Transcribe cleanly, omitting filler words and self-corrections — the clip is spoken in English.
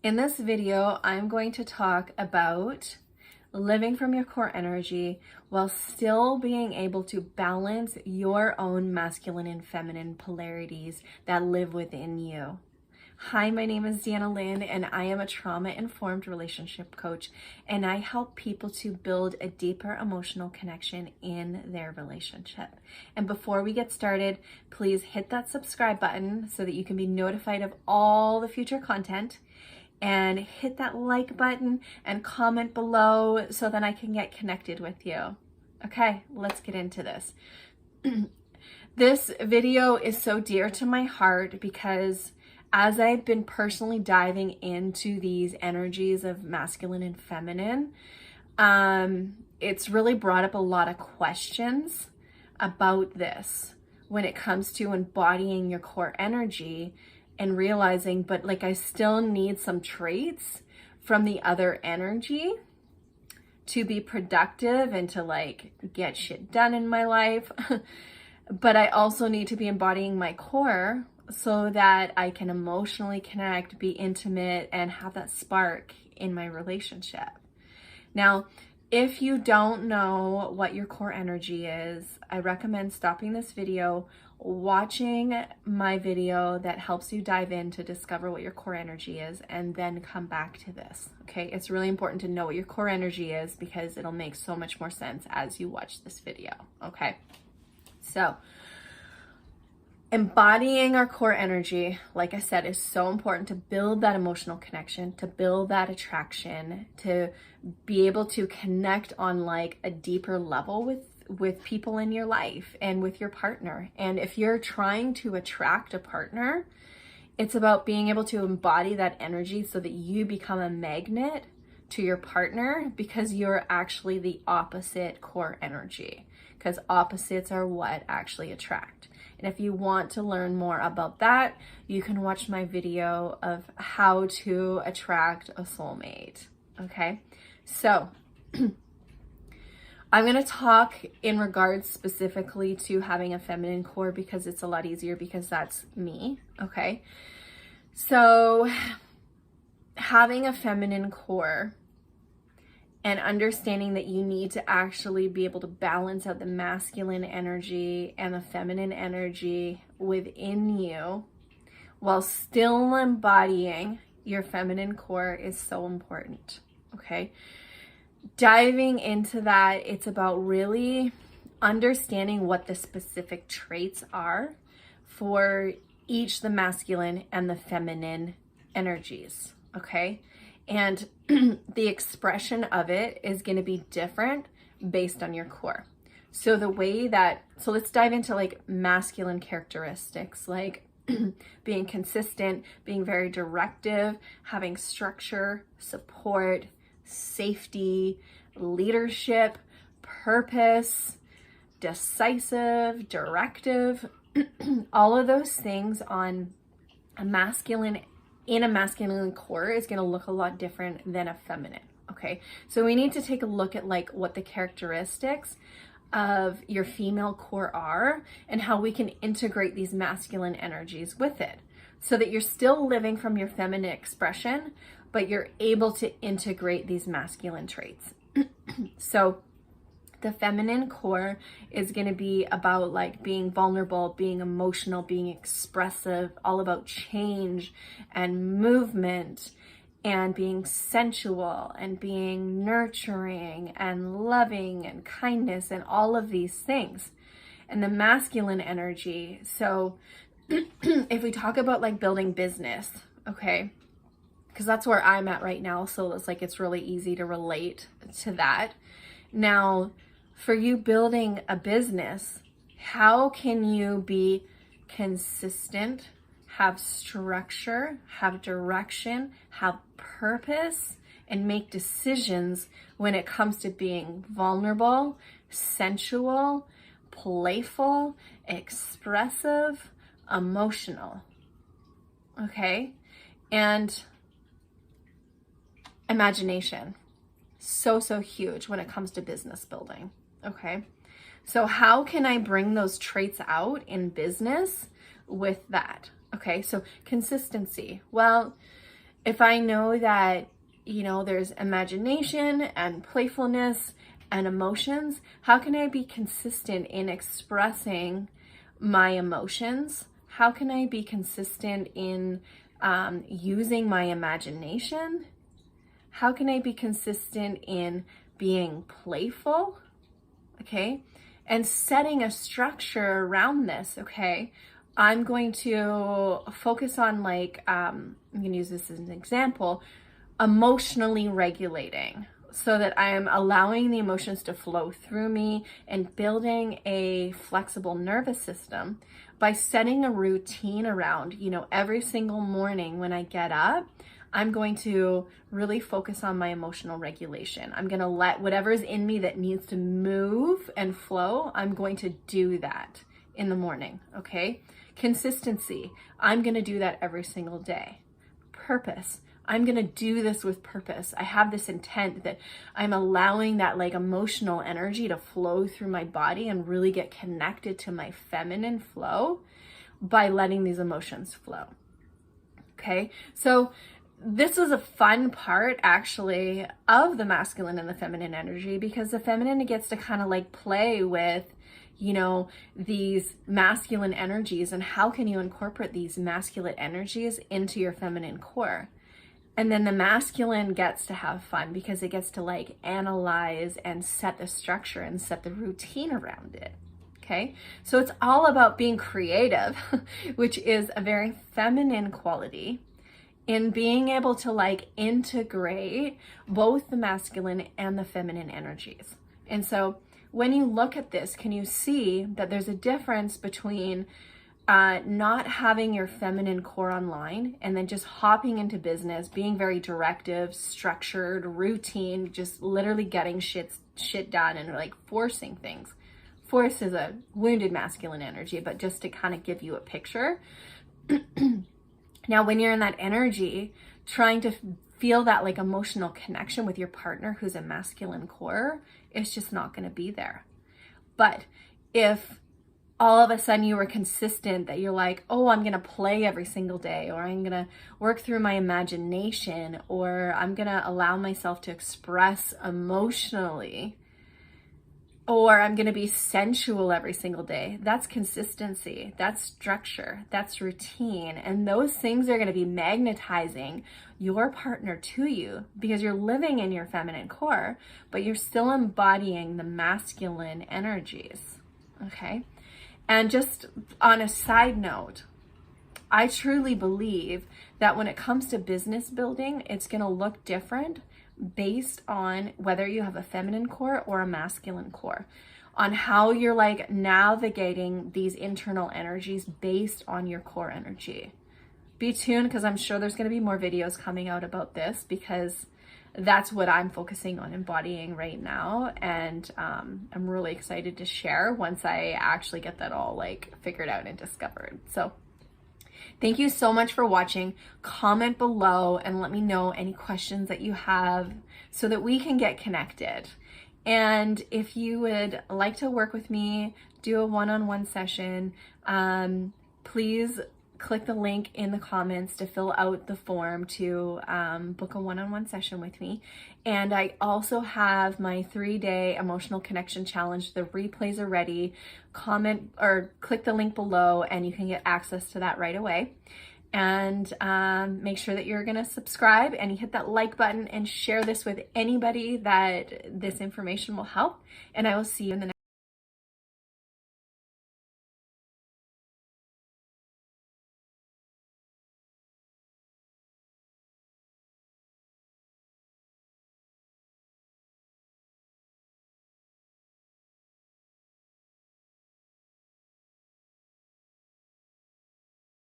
In this video, I'm going to talk about living from your core energy while still being able to balance your own masculine and feminine polarities that live within you. Hi, my name is Deanna Lynn, and I am a trauma-informed relationship coach, and I help people to build a deeper emotional connection in their relationship. And before we get started, please hit that subscribe button so that you can be notified of all the future content, and hit that like button and comment below so that I can get connected with you. Okay, let's get into this. This video is so dear to my heart because as I've been personally diving into these energies of masculine and feminine, it's really brought up a lot of questions about this when it comes to embodying your core energy and realizing, but like I still need some traits from the other energy to be productive and to like get shit done in my life. But I also need to be embodying my core so that I can emotionally connect, be intimate, and have that spark in my relationship. Now, if you don't know what your core energy is, I recommend stopping this video, watching my video that helps you dive in to discover what your core energy is, and then come back to this. Okay, it's really important to know what your core energy is because it'll make so much more sense as you watch this video. Okay, so embodying our core energy, like I said, is so important to build that emotional connection, to build that attraction, to be able to connect on like a deeper level with people in your life and with your partner. And if you're trying to attract a partner, it's about being able to embody that energy so that you become a magnet to your partner because you're actually the opposite core energy, because opposites are what actually attract. And if you want to learn more about that, you can watch my video of how to attract a soulmate. Okay, so I'm going to talk in regards specifically to having a feminine core because it's a lot easier because that's me. Okay, so having a feminine core and understanding that you need to actually be able to balance out the masculine energy and the feminine energy within you while still embodying your feminine core is so important. Okay, diving into that, it's about really understanding what the specific traits are for each the masculine and the feminine energies. Okay, and the expression of it is going to be different based on your core. So let's dive into like masculine characteristics, like being consistent, being very directive, having structure, support, safety, leadership, purpose, decisive, directive, all of those things on a masculine core is going to look a lot different than a feminine. Okay, so we need to take a look at like what the characteristics of your female core are and how we can integrate these masculine energies with it so that you're still living from your feminine expression, but you're able to integrate these masculine traits. So the feminine core is going to be about like being vulnerable, being emotional, being expressive, all about change and movement and being sensual and being nurturing and loving and kindness and all of these things. And the masculine energy, so if we talk about like building business, okay, because that's where I'm at right now, so it's really easy to relate to that. Now, for you building a business, how can you be consistent, have structure, have direction, have purpose, and make decisions when it comes to being vulnerable, sensual, playful, expressive, emotional? Okay? And imagination. So huge when it comes to business building. Okay, so how can I bring those traits out in business with that? Okay, so consistency. Well, If I know that, there's imagination and playfulness and emotions, how can I be consistent in expressing my emotions? How can I be consistent in using my imagination? How can I be consistent in being playful? Okay. And setting a structure around this. Okay. I'm going to focus on I'm going to use this as an example, emotionally regulating, so that I am allowing the emotions to flow through me and building a flexible nervous system by setting a routine around, every single morning when I get up, I'm going to really focus on my emotional regulation. I'm going to let whatever's in me that needs to move and flow, I'm going to do that in the morning, okay? Consistency, I'm going to do that every single day. Purpose, I'm going to do this with purpose. I have this intent that I'm allowing that emotional energy to flow through my body and really get connected to my feminine flow by letting these emotions flow. Okay. So this was a fun part actually of the masculine and the feminine energy, because the feminine gets to kind of play with, these masculine energies, and how can you incorporate these masculine energies into your feminine core. And then the masculine gets to have fun because it gets to analyze and set the structure and set the routine around it. Okay. So it's all about being creative, which is a very feminine quality, in being able to integrate both the masculine and the feminine energies. And so when you look at this, can you see that there's a difference between not having your feminine core online and then just hopping into business, being very directive, structured, routine, just literally getting shit done and forcing things. Force is a wounded masculine energy, but just to kind of give you a picture. Now, when you're in that energy, trying to feel that emotional connection with your partner who's a masculine core, it's just not going to be there. But if all of a sudden you were consistent, that you're I'm going to play every single day, or I'm going to work through my imagination, or I'm going to allow myself to express emotionally, or I'm going to be sensual every single day. That's consistency, that's structure, that's routine. And those things are going to be magnetizing your partner to you, because you're living in your feminine core, but you're still embodying the masculine energies. Okay. And just on a side note, I truly believe that when it comes to business building, it's going to look different based on whether you have a feminine core or a masculine core, on how you're navigating these internal energies based on your core energy. Be tuned, because I'm sure there's going to be more videos coming out about this, because that's what I'm focusing on embodying right now. And I'm really excited to share once I actually get that all figured out and discovered. So thank you so much for watching. Comment below and let me know any questions that you have so that we can get connected. And if you would like to work with me, do a one-on-one session, please click the link in the comments to fill out the form to book a one-on-one session with me. And I also have my 3-day emotional connection challenge. The replays are ready. Comment or click the link below and you can get access to that right away. And make sure that you're gonna subscribe and you hit that like button and share this with anybody that this information will help. And I will see you in the next